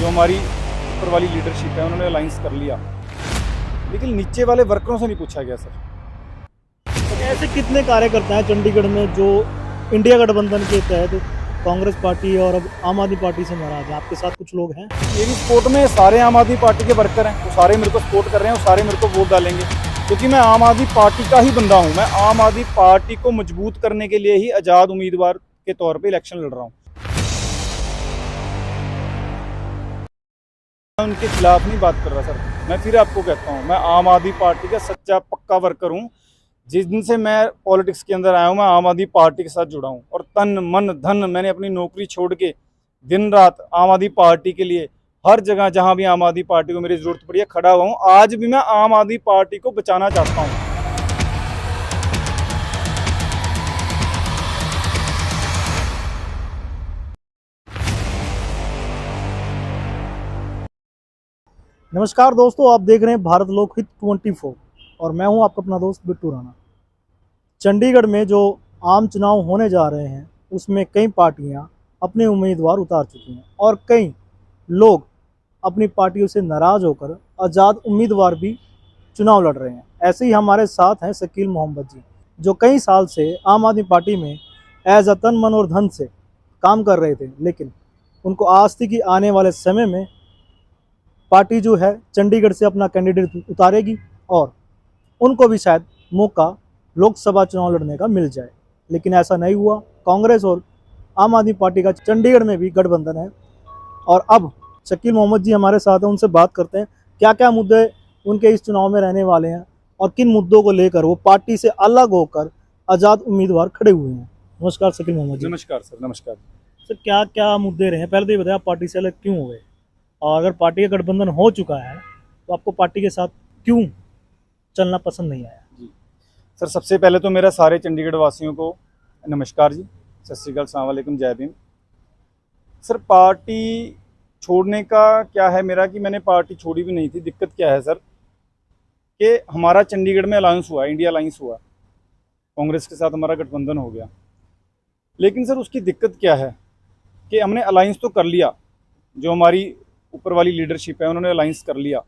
हमारी ऊपर वाली लीडरशिप है उन्होंने अलाइंस कर लिया, लेकिन नीचे वाले वर्करों से नहीं पूछा गया सर। तो ऐसे कितने कार्यकर्ता हैं चंडीगढ़ में जो इंडिया गठबंधन के तहत कांग्रेस पार्टी और अब आम आदमी पार्टी से नाराज है? आपके साथ कुछ लोग हैं? मेरी सपोर्ट में सारे आम आदमी पार्टी के वर्कर हैं, वो सारे मेरे को सपोर्ट कर रहे हैं, वो सारे मेरे को वोट डालेंगे, क्योंकि मैं आम आदमी पार्टी का ही बंदा हूं। मैं आम आदमी पार्टी को मजबूत करने के लिए ही आज़ाद उम्मीदवार के तौर पे इलेक्शन लड़ रहा हूं। मैं उनके खिलाफ नहीं बात कर रहा सर। मैं फिर आपको कहता हूं, मैं आम आदमी पार्टी का सच्चा पक्का वर्कर हूं। जिस दिन से मैं पॉलिटिक्स के अंदर आया हूं, मैं आम आदमी पार्टी के साथ जुड़ा हूं और तन मन धन मैंने अपनी नौकरी छोड़ के दिन रात आम आदमी पार्टी के लिए हर जगह जहां भी आम आदमी पार्टी को मेरी जरूरत पड़ी है खड़ा हुआ हूं। आज भी मैं आम आदमी पार्टी को बचाना चाहता हूं। नमस्कार दोस्तों, आप देख रहे हैं भारत लोकहित 24 और मैं हूं आपका अपना दोस्त बिट्टू राणा। चंडीगढ़ में जो आम चुनाव होने जा रहे हैं उसमें कई पार्टियां अपने उम्मीदवार उतार चुकी हैं और कई लोग अपनी पार्टियों से नाराज होकर आज़ाद उम्मीदवार भी चुनाव लड़ रहे हैं। ऐसे ही हमारे साथ हैं शकील मोहम्मद जी, जो कई साल से आम आदमी पार्टी में एज अ तन मन और धन से काम कर रहे थे, लेकिन उनको आस थी कि आने वाले समय में पार्टी जो है चंडीगढ़ से अपना कैंडिडेट उतारेगी और उनको भी शायद मौका लोकसभा चुनाव लड़ने का मिल जाए, लेकिन ऐसा नहीं हुआ। कांग्रेस और आम आदमी पार्टी का चंडीगढ़ में भी गठबंधन है और अब शकील मोहम्मद जी हमारे साथ हैं, उनसे बात करते हैं क्या क्या मुद्दे उनके इस चुनाव में रहने वाले हैं और किन मुद्दों को लेकर वो पार्टी से अलग होकर आज़ाद उम्मीदवार खड़े हुए हैं। नमस्कार शकील मोहम्मद जी। नमस्कार सर। नमस्कार सर, क्या क्या मुद्दे रहे हैं? पहले तो ये बताया आप पार्टी से अलग क्यों हुए, और अगर पार्टी का गठबंधन हो चुका है तो आपको पार्टी के साथ क्यों चलना पसंद नहीं आया? जी सर, सबसे पहले तो मेरा सारे चंडीगढ़ वासियों को नमस्कार जी, सत श्री अकाल, अस्सलाम वालेकुम, जय भीम। सर, पार्टी छोड़ने का क्या है मेरा कि मैंने पार्टी छोड़ी भी नहीं थी। दिक्कत क्या है सर कि हमारा चंडीगढ़ में अलायंस हुआ, इंडिया अलायंस हुआ, कांग्रेस के साथ हमारा गठबंधन हो गया। लेकिन सर उसकी दिक्कत क्या है कि हमने अलायंस तो कर लिया, जो हमारी ऊपर वाली लीडरशिप है उन्होंने अलायंस कर लिया,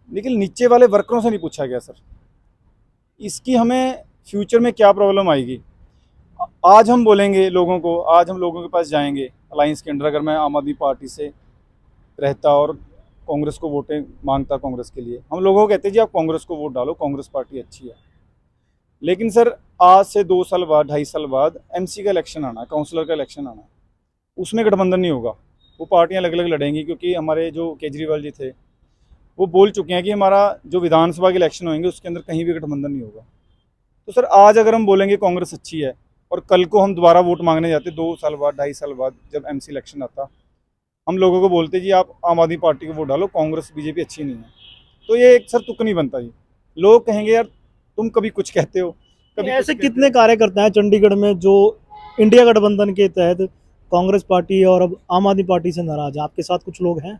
लेकिन नीचे वाले वर्करों से नहीं पूछा गया सर। इसकी हमें फ्यूचर में क्या प्रॉब्लम आएगी। आज हम बोलेंगे लोगों को, आज हम लोगों के पास जाएंगे अलायंस के अंडर, अगर मैं आम आदमी पार्टी से रहता और कांग्रेस को वोटें मांगता कांग्रेस के लिए, हम लोगों को कहते जी आप कांग्रेस को वोट डालो, कांग्रेस पार्टी अच्छी है। लेकिन सर आज से 2 साल बाद, 2.5 साल बाद एमसी का इलेक्शन आना, काउंसलर का इलेक्शन आना, उसमें गठबंधन नहीं होगा, वो पार्टियां अलग अलग लड़ेंगी, क्योंकि हमारे जो केजरीवाल जी थे वो बोल चुके हैं कि हमारा जो विधानसभा के इलेक्शन होंगे उसके अंदर कहीं भी गठबंधन नहीं होगा। तो सर आज अगर हम बोलेंगे कांग्रेस अच्छी है और कल को हम दोबारा वोट मांगने जाते 2 साल बाद, 2.5 साल बाद जब एमसी इलेक्शन आता, हम लोगों को बोलते जी आप आम आदमी पार्टी को वोट डालो, कांग्रेस बीजेपी अच्छी नहीं है, तो ये एक सर तुक नहीं बनता जी। लोग कहेंगे यार तुम कभी कुछ कहते हो, कभी ऐसे कुछ कितने कार्यकर्ता हैं चंडीगढ़ में जो इंडिया गठबंधन के तहत कांग्रेस पार्टी और अब आम आदमी पार्टी से नाराज है? आपके साथ कुछ लोग हैं?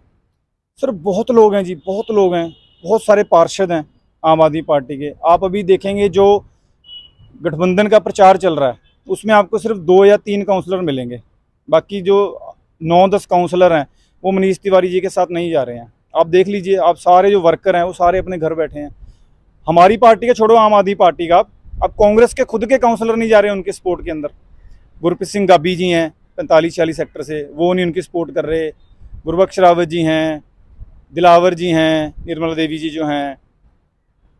सर बहुत लोग हैं जी, बहुत लोग हैं, बहुत सारे पार्षद हैं आम आदमी पार्टी के। आप अभी देखेंगे जो गठबंधन का प्रचार चल रहा है उसमें आपको सिर्फ 2 या 3 काउंसलर मिलेंगे, बाकी जो 9-10 काउंसलर हैं वो मनीष तिवारी जी के साथ नहीं जा रहे हैं। आप देख लीजिए, आप सारे जो वर्कर हैं वो सारे अपने घर बैठे हैं। हमारी पार्टी का छोड़ो, आम आदमी पार्टी का, अब कांग्रेस के खुद के काउंसलर नहीं जा रहे हैं उनके सपोर्ट के अंदर। गुरप्रीत सिंह गाबी जी हैं 45-46 सेक्टर से, वो नहीं उनकी सपोर्ट कर रहे। गुरबख्श रावत जी हैं, दिलावर जी हैं, निर्मला देवी जी जो हैं,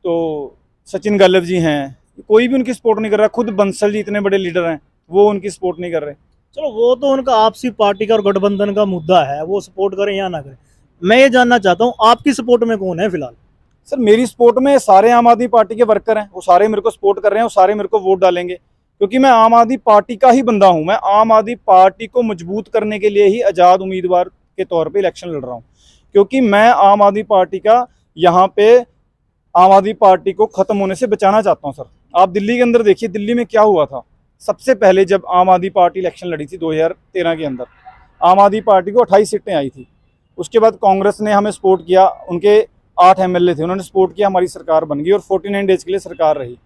तो सचिन गल्लव जी हैं, कोई भी उनकी सपोर्ट नहीं कर रहा। खुद बंसल जी इतने बड़े लीडर हैं, वो उनकी सपोर्ट नहीं कर रहे। चलो, वो तो उनका आपसी पार्टी का और गठबंधन का मुद्दा है, वो सपोर्ट करें या ना करें। मैं ये जानना चाहता हूँ आपकी सपोर्ट में कौन है फिलहाल? सर मेरी सपोर्ट में सारे आम आदमी पार्टी के वर्कर हैं, वो सारे मेरे को सपोर्ट कर रहे हैं, वो सारे मेरे को वोट डालेंगे, क्योंकि मैं आम आदमी पार्टी का ही बंदा हूं। मैं आम आदमी पार्टी को मजबूत करने के लिए ही आज़ाद उम्मीदवार के तौर पे इलेक्शन लड़ रहा हूं, क्योंकि मैं आम आदमी पार्टी का यहाँ पे आम आदमी पार्टी को ख़त्म होने से बचाना चाहता हूँ। सर आप दिल्ली के अंदर देखिए, दिल्ली में क्या हुआ था। सबसे पहले जब आम आदमी पार्टी इलेक्शन लड़ी थी 2013 के अंदर, आम आदमी पार्टी को 28 सीटें आई थी। उसके बाद कांग्रेस ने हमें सपोर्ट किया, उनके 8 एमएलए थे, उन्होंने सपोर्ट किया, हमारी सरकार बन गई और 49 डेज़ के लिए सरकार रही।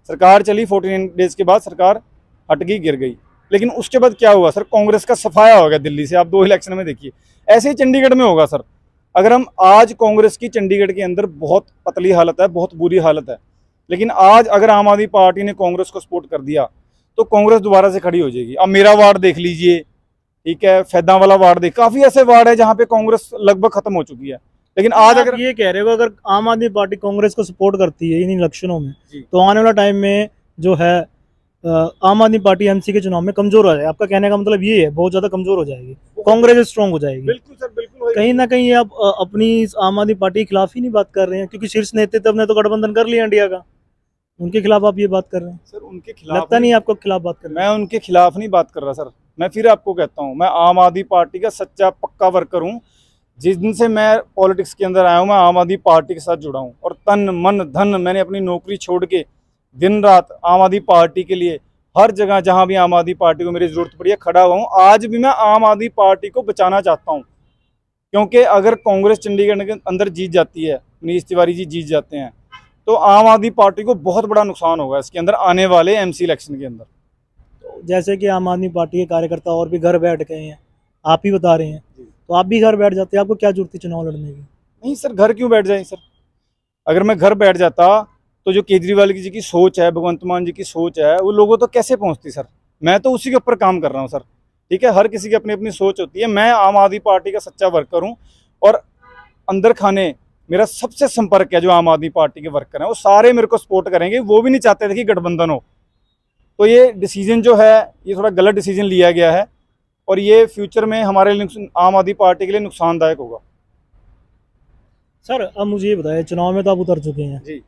सरकार चली, 49 डेज़ के बाद सरकार हट गई, गिर गई। लेकिन उसके बाद क्या हुआ सर, कांग्रेस का सफाया हो गया दिल्ली से। आप 2 इलेक्शन में देखिए, ऐसे ही चंडीगढ़ में होगा सर। अगर हम आज कांग्रेस की चंडीगढ़ के अंदर बहुत पतली हालत है, बहुत बुरी हालत है, लेकिन आज अगर आम आदमी पार्टी ने कांग्रेस को सपोर्ट कर दिया तो कांग्रेस दोबारा से खड़ी हो जाएगी। अब मेरा वार्ड देख लीजिए, ठीक है, फैदा वाला वार्ड देख, काफी ऐसे वार्ड है जहाँ पे कांग्रेस लगभग खत्म हो चुकी है। लेकिन आज आप अगर ये कह रहे हो अगर आम आदमी पार्टी कांग्रेस को सपोर्ट करती है इन इलेक्शनों में, जी। तो आने वाला टाइम में जो है आम आदमी पार्टी एमसी के चुनाव में कमजोर हो जाए। आपका कहने का मतलब ये है, बहुत ज्यादा कमजोर हो जाएगी, कांग्रेस स्ट्रांग हो जाएगी। बिल्कुल सर, बिल्कुल कहीं ना कहीं आप अपनी इस आम आदमी पार्टी के खिलाफ ही नहीं बात कर रहे हैं, क्योंकि शीर्ष नेतृत्व ने तो गठबंधन कर लिया इंडिया का, उनके खिलाफ आप ये बात कर रहे हैं। सर उनके खिलाफ लगता नहीं आपको खिलाफ बात कर रहे मैं उनके खिलाफ नहीं बात कर रहा सर। मैं फिर आपको कहता हूँ, मैं आम आदमी पार्टी का सच्चा पक्का वर्कर हूँ। जिस दिन से मैं पॉलिटिक्स के अंदर आया हूँ, मैं आम आदमी पार्टी के साथ जुड़ा हूँ, और तन मन धन मैंने अपनी नौकरी छोड़ के दिन रात आम आदमी पार्टी के लिए हर जगह जहाँ भी आम आदमी पार्टी को मेरी जरूरत पड़ी है खड़ा हुआ हूँ। आज भी मैं आम आदमी पार्टी को बचाना चाहता हूँ, क्योंकि अगर कांग्रेस चंडीगढ़ के अंदर जीत जाती है, मनीष तिवारी जी जीत जाते हैं, तो आम आदमी पार्टी को बहुत बड़ा नुकसान होगा इसके अंदर आने वाले एमसी इलेक्शन के अंदर। हैं। जैसे कि आम आदमी पार्टी के कार्यकर्ता और भी घर बैठ गए हैं, आप ही बता रहे हैं, तो आप भी घर बैठ जाते, आपको क्या जरूरत थी चुनाव लड़ने की? नहीं सर, घर क्यों बैठ जाए सर? अगर मैं घर बैठ जाता तो जो केजरीवाल जी की सोच है, भगवंत मान जी की सोच है, वो लोगों तक कैसे पहुंचती सर? मैं तो उसी के ऊपर काम कर रहा हूँ सर, ठीक है। हर किसी की अपनी अपनी सोच होती है। मैं आम आदमी पार्टी का सच्चा वर्कर हूँ, और अंदर खाने मेरा सबसे संपर्क है। जो आम आदमी पार्टी के वर्कर हैं वो सारे मेरे को सपोर्ट करेंगे। वो भी नहीं चाहते थे कि गठबंधन हो। तो ये डिसीजन जो है, ये थोड़ा गलत डिसीजन लिया गया है, और ये फ्यूचर में हमारे लिए, आम आदमी पार्टी के लिए नुकसानदायक होगा। सर अब मुझे ये बताइए, चुनाव में तो आप उतर चुके हैं जी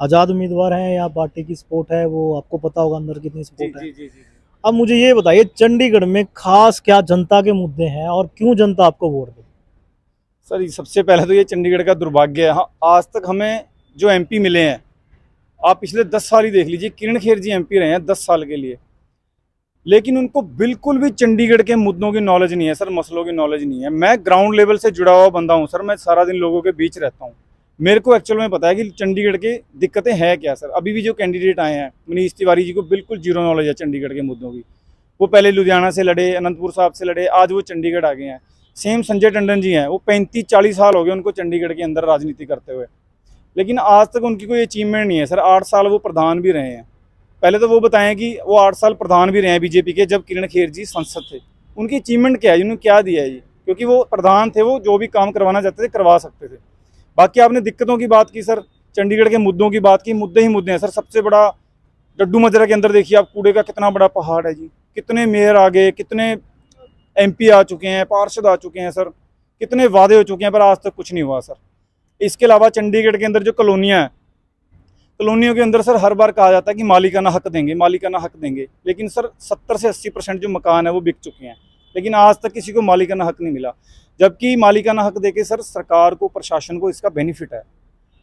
आजाद उम्मीदवार हैं या पार्टी की सपोर्ट है, वो आपको पता होगा अंदर कितनी जी सपोर्ट है। जी जी जी। अब मुझे ये बताइए, चंडीगढ़ में खास क्या जनता के मुद्दे हैं और क्यों जनता आपको वोट दे? सर सबसे पहले तो ये चंडीगढ़ का दुर्भाग्य है। हाँ, आज तक हमें जो एमपी मिले हैं, आप पिछले 10 साल ही देख लीजिए, किरण खेर जी एमपी रहे हैं 10 साल के लिए, लेकिन उनको बिल्कुल भी चंडीगढ़ के मुद्दों की नॉलेज नहीं है सर, मसलों की नॉलेज नहीं है। मैं ग्राउंड लेवल से जुड़ा हुआ बंदा हूँ सर, मैं सारा दिन लोगों के बीच रहता हूँ। मेरे को एक्चुअल में पता है कि चंडीगढ़ की दिक्कतें हैं क्या सर। अभी भी जो कैंडिडेट आए हैं, मनीष तिवारी जी को बिल्कुल जीरो नॉलेज है चंडीगढ़ के मुद्दों की। वो पहले लुधियाना से लड़े, अनंतपुर साहब से लड़े, आज वो चंडीगढ़ आ गए हैं। सेम संजय टंडन जी हैं, वो 35-40 साल हो गए उनको चंडीगढ़ के अंदर राजनीति करते हुए, लेकिन आज तक उनकी कोई अचीवमेंट नहीं है सर। 8 साल वो प्रधान भी रहे हैं। पहले तो वो बताएं कि वो 8 साल प्रधान भी रहे हैं बीजेपी के, जब किरण खेर जी संसद थे। उनकी अचीवमेंट क्या है, उन्होंने क्या दिया है? क्योंकि वो प्रधान थे, वो जो भी काम करवाना चाहते थे करवा सकते थे। बाकी आपने दिक्कतों की बात की सर, चंडीगढ़ के मुद्दों की बात की, मुद्दे ही मुद्दे हैं सर। सबसे बड़ा डड्डू मजरा के अंदर देखिए आप, कूड़े का कितना बड़ा पहाड़ है जी। कितने मेयर आ गए, कितने एमपी आ चुके हैं, पार्षद आ चुके हैं सर, कितने वादे हो चुके हैं, पर आज तक कुछ नहीं हुआ सर। इसके अलावा चंडीगढ़ के अंदर जो कॉलोनियाँ हैं, कॉलोनियों के अंदर सर हर बार कहा जाता है कि मालिकाना हक देंगे, मालिकाना हक देंगे, लेकिन सर 70 से 80% जो मकान है वो बिक चुके हैं, लेकिन आज तक किसी को मालिकाना हक नहीं मिला। जबकि मालिकाना हक देके सर सरकार को, प्रशासन को इसका बेनिफिट है,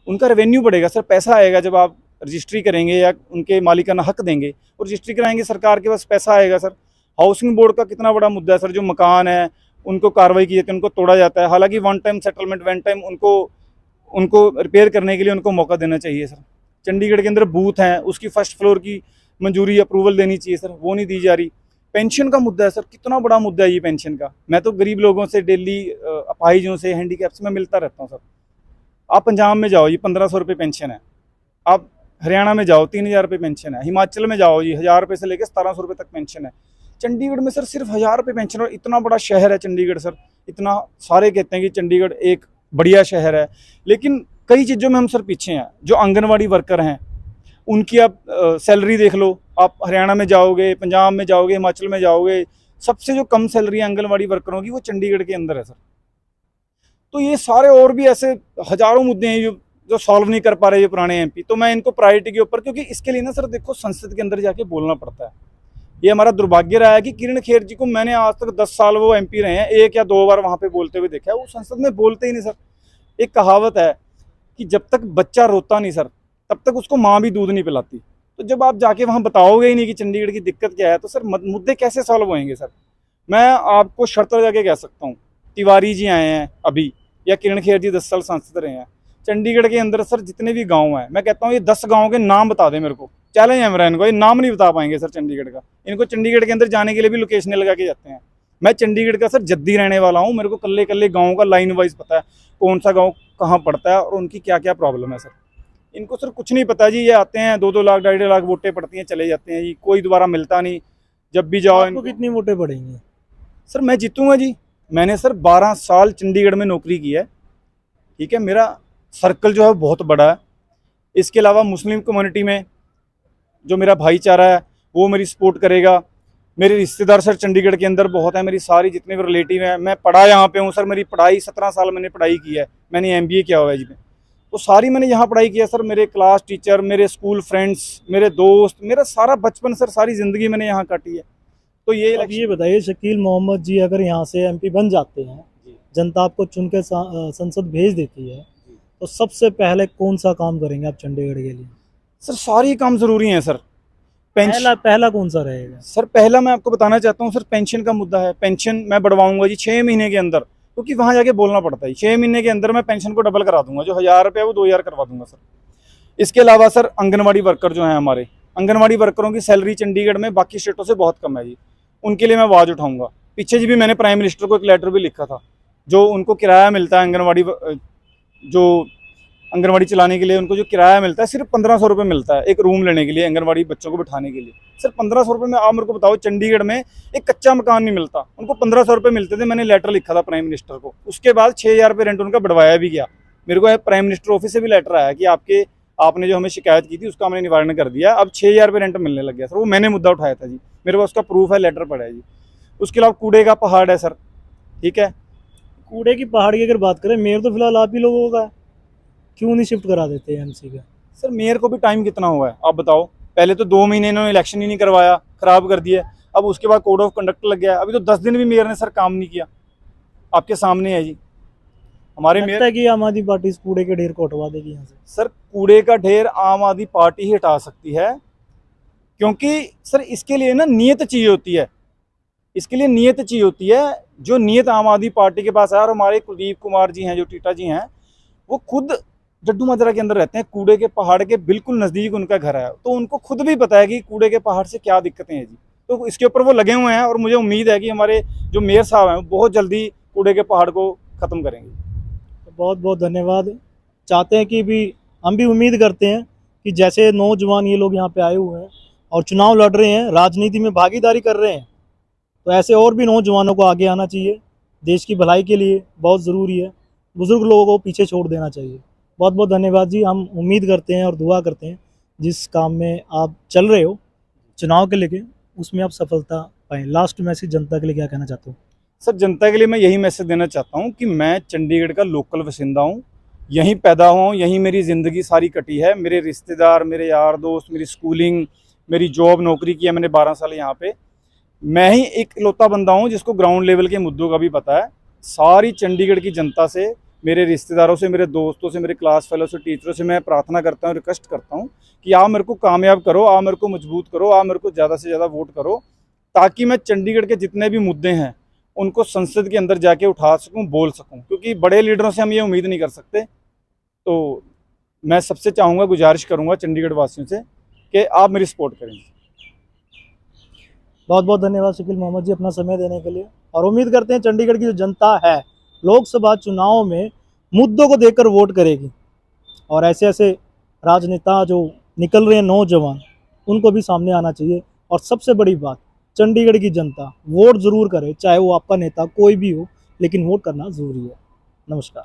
उनका रेवेन्यू बढ़ेगा सर, पैसा आएगा जब आप रजिस्ट्री करेंगे या उनके मालिकाना हक देंगे और रजिस्ट्री कराएंगे, सरकार के पास पैसा आएगा सर। हाउसिंग बोर्ड का कितना बड़ा मुद्दा है सर, जो मकान है उनको कार्रवाई की जाती है, उनको तोड़ा जाता है। हालांकि one time settlement, one time उनको रिपेयर करने के लिए उनको मौका देना चाहिए सर। चंडीगढ़ के अंदर बूथ हैं, उसकी फर्स्ट फ्लोर की मंजूरी, अप्रूवल देनी चाहिए सर, वो नहीं दी जा रही। पेंशन का मुद्दा है सर, कितना बड़ा मुद्दा है ये पेंशन का। मैं तो गरीब लोगों से डेली, अपाहिजों से, हैंडीकैप से मैं मिलता रहता हूँ सर। आप पंजाब में जाओ, ये 1500 रुपये पेंशन है। आप हरियाणा में जाओ, 3000 रुपये पेंशन है। हिमाचल में जाओ, ये 1000 रुपये से लेकर 1700 रुपये तक पेंशन है। चंडीगढ़ में सर सिर्फ 1000 रुपये पेंशन, और इतना बड़ा शहर है चंडीगढ़ सर। इतना सारे कहते हैं कि चंडीगढ़ एक बढ़िया शहर है, लेकिन कई चीज़ों में हम सर पीछे हैं। जो आंगनवाड़ी वर्कर हैं उनकी आप सैलरी देख लो। आप हरियाणा में जाओगे, पंजाब में जाओगे, हिमाचल में जाओगे, सबसे जो कम सैलरी है आंगनवाड़ी वर्करों की वो चंडीगढ़ के अंदर है सर। तो ये सारे और भी ऐसे हजारों मुद्दे हैं जो सॉल्व नहीं कर पा रहे ये पुराने एमपी। तो मैं इनको प्रायोरिटी के ऊपर, क्योंकि इसके लिए ना सर देखो संसद के अंदर जाके बोलना पड़ता है। ये हमारा दुर्भाग्य रहा है कि किरण खेर जी को मैंने आज तक 10 साल वो एमपी रहे हैं, 1 या 2 बार वहाँ पे बोलते हुए देखा है, वो संसद में बोलते ही नहीं सर। एक कहावत है कि जब तक बच्चा रोता नहीं सर, तब तक उसको माँ भी दूध नहीं पिलाती। तो जब आप जाके वहाँ बताओगे ही नहीं कि चंडीगढ़ की दिक्कत क्या है, तो सर मुद्दे कैसे सॉल्व होंगे सर? मैं आपको शर्त लगा के कह सकता हूँ, तिवारी जी आए हैं अभी, या किरण खेर जी 10 साल सांसद रहे हैं, चंडीगढ़ के अंदर सर जितने भी गाँव हैं, मैं कहता हूँ ये 10 गाँव के नाम बता दें मेरे को चैलेंज है मेरा इनको, ये नाम नहीं बता पाएंगे सर चंडीगढ़ का। इनको चंडीगढ़ के अंदर जाने के लिए भी लोकेशनें लगा के जाते हैं। मैं चंडीगढ़ का सर जद्दी रहने वाला हूँ, मेरे को कल्ले कल्ले गाँव का लाइन वाइज पता है, कौन सा गाँव कहाँ पड़ता है और उनकी क्या क्या प्रॉब्लम है सर। इनको सर कुछ नहीं पता जी, ये आते हैं 2-2 लाख 2.5 लाख वोटें पड़ती हैं, चले जाते हैं जी, कोई दोबारा मिलता नहीं। जब भी जाओ आपको कितनी वोटें पड़ेंगी? सर मैं जीतूंगा जी। मैंने सर 12 साल चंडीगढ़ में नौकरी की है, ठीक है, मेरा सर्कल जो है बहुत बड़ा है। इसके अलावा मुस्लिम कम्युनिटी में जो मेरा भाईचारा है वो मेरी सपोर्ट करेगा। मेरे रिश्तेदार सर चंडीगढ़ के अंदर बहुत है, मेरी सारी जितने भी रिलेटिव हैं। मैं पढ़ा यहाँ पे हूँ सर, मेरी पढ़ाई 17 साल मैंने पढ़ाई की है, मैंने MBA किया हुआ है जी में, तो सारी मैंने यहाँ पढ़ाई की है सर। मेरे क्लास टीचर, मेरे स्कूल फ्रेंड्स, मेरे दोस्त, मेरा सारा बचपन सर, सारी ज़िंदगी मैंने यहाँ काटी है। तो अब ये बताइए, शकील मोहम्मद जी अगर यहाँ से MP बन जाते हैं, जनता आपको चुन के संसद भेज देती है, तो सबसे पहले कौन सा काम करेंगे आप चंडीगढ़ के लिए? सर सारे काम ज़रूरी हैं सर। पहला कौन सा रहेगा? सर पहला मैं आपको बताना चाहता हूँ सर, पेंशन का मुद्दा है। पेंशन मैं बढ़वाऊंगा जी 6 महीने के अंदर, क्योंकि वहाँ जाके बोलना पड़ता है। 6 महीने के अंदर मैं पेंशन को डबल करा दूंगा, जो 1000 रुपये वो 2000 करवा दूंगा सर। इसके अलावा सर आंगनबाड़ी वर्कर जो हैं हमारे, आंगनबाड़ी वर्करों की सैलरी चंडीगढ़ में बाकी स्टेटों से बहुत कम है जी, उनके लिए मैं आवाज़ उठाऊंगा। पीछे जी भी मैंने प्राइम मिनिस्टर को एक लेटर भी लिखा था। जो उनको किराया मिलता है आंगनबाड़ी चलाने के लिए, उनको जो किराया मिलता है सिर्फ 1500 रुपये मिलता है एक रूम लेने के लिए, आंगनबाड़ी बच्चों को बिठाने के लिए। सिर्फ 1500 रुपये में आप मेरे को बताओ, चंडीगढ़ में एक कच्चा मकान नहीं मिलता, उनको 1500 रुपये मिलते थे। मैंने लेटर लिखा था प्राइम मिनिस्टर को, उसके बाद 6000 रुपये रेंट उनका बढ़वाया भी गया। मेरे को प्राइम मिनिस्टर ऑफिस से भी लेटर आया कि आपने जो हमें शिकायत की थी उसका हमने निवारण कर दिया, अब 6000 रुपये रेंट मिलने लग गया सर। वो मैंने मुद्दा उठाया था जी, मेरे पास उसका प्रूफ है, लेटर पड़ा है जी। उसके अलावा कूड़े का पहाड़ है सर, ठीक है। कूड़े की पहाड़ की अगर बात करें, मेयर तो फिलहाल आप ही लोगों का है, क्यों नहीं शिफ्ट करा देते MC का? सर मेयर को भी टाइम कितना हुआ है आप बताओ। पहले तो 2 महीने इन्होंने इलेक्शन ही नहीं करवाया, खराब कर दिया। अब उसके बाद कोड ऑफ कंडक्ट लग गया, अभी तो 10 दिन भी मेयर ने सर काम नहीं किया, आपके सामने है जी। हमारे मेयर लगता है कि आम आदमी पार्टी इस कूड़े के ढेर को हटवा देगी यहाँ से? सर कूड़े का ढेर आम आदमी पार्टी ही हटा सकती है, क्योंकि सर इसके लिए ना नियत चाहिए होती है, इसके लिए नियत चाहिए होती है। जो नियत आम आदमी पार्टी के पास है, और हमारे कुलदीप कुमार जी हैं जो टीटा जी हैं, वो खुद जड्डू माजरा के अंदर रहते हैं, कूड़े के पहाड़ के बिल्कुल नज़दीक उनका घर है, तो उनको खुद भी पता है कि कूड़े के पहाड़ से क्या दिक्कतें हैं जी। तो इसके ऊपर वो लगे हुए हैं, और मुझे उम्मीद है कि हमारे जो मेयर साहब हैं वो बहुत जल्दी कूड़े के पहाड़ को ख़त्म करेंगे। तो बहुत बहुत धन्यवाद। चाहते हैं कि भी हम भी उम्मीद करते हैं कि जैसे नौजवान ये लोग यहाँ पे आए हुए हैं और चुनाव लड़ रहे हैं, राजनीति में भागीदारी कर रहे हैं, तो ऐसे और भी नौजवानों को आगे आना चाहिए। देश की भलाई के लिए बहुत ज़रूरी है, बुज़ुर्ग लोगों को पीछे छोड़ देना चाहिए। बहुत बहुत धन्यवाद जी। हम उम्मीद करते हैं और दुआ करते हैं जिस काम में आप चल रहे हो चुनाव के लेके, उसमें आप सफलता पाएँ। लास्ट मैसेज जनता के लिए क्या कहना चाहते हो? सर जनता के लिए मैं यही मैसेज देना चाहता हूँ कि मैं चंडीगढ़ का लोकल बासिंदा हूँ, यहीं पैदा हुआ हूँ, यहीं मेरी ज़िंदगी सारी कटी है। मेरे रिश्तेदार, मेरे यार दोस्त, मेरी स्कूलिंग, मेरी जॉब, नौकरी की है मैंने 12 साल यहाँ पे। मैं ही एक इकलौता बंदा हूँ जिसको ग्राउंड लेवल के मुद्दों का भी पता है। सारी चंडीगढ़ की जनता से, मेरे रिश्तेदारों से, मेरे दोस्तों से, मेरे क्लास फेलो से, टीचरों से मैं प्रार्थना करता हूँ, रिक्वेस्ट करता हूँ कि आप मेरे को कामयाब करो, आप मेरे को मजबूत करो, आप मेरे को ज़्यादा से ज़्यादा वोट करो, ताकि मैं चंडीगढ़ के जितने भी मुद्दे हैं उनको संसद के अंदर जाके उठा सकूं, बोल सकूं, क्योंकि बड़े लीडरों से हम ये उम्मीद नहीं कर सकते। तो मैं सबसे चाहूँगा, गुजारिश करूँगा चंडीगढ़ वासियों से कि आप मेरी सपोर्ट करें। बहुत बहुत धन्यवाद शकील मोहम्मद जी अपना समय देने के लिए, और उम्मीद करते हैं चंडीगढ़ की जो जनता है लोकसभा चुनाव में मुद्दों को देखकर वोट करेगी, और ऐसे ऐसे राजनेता जो निकल रहे हैं नौजवान, उनको भी सामने आना चाहिए। और सबसे बड़ी बात, चंडीगढ़ की जनता वोट ज़रूर करे, चाहे वो आपका नेता कोई भी हो, लेकिन वोट करना ज़रूरी है। नमस्कार।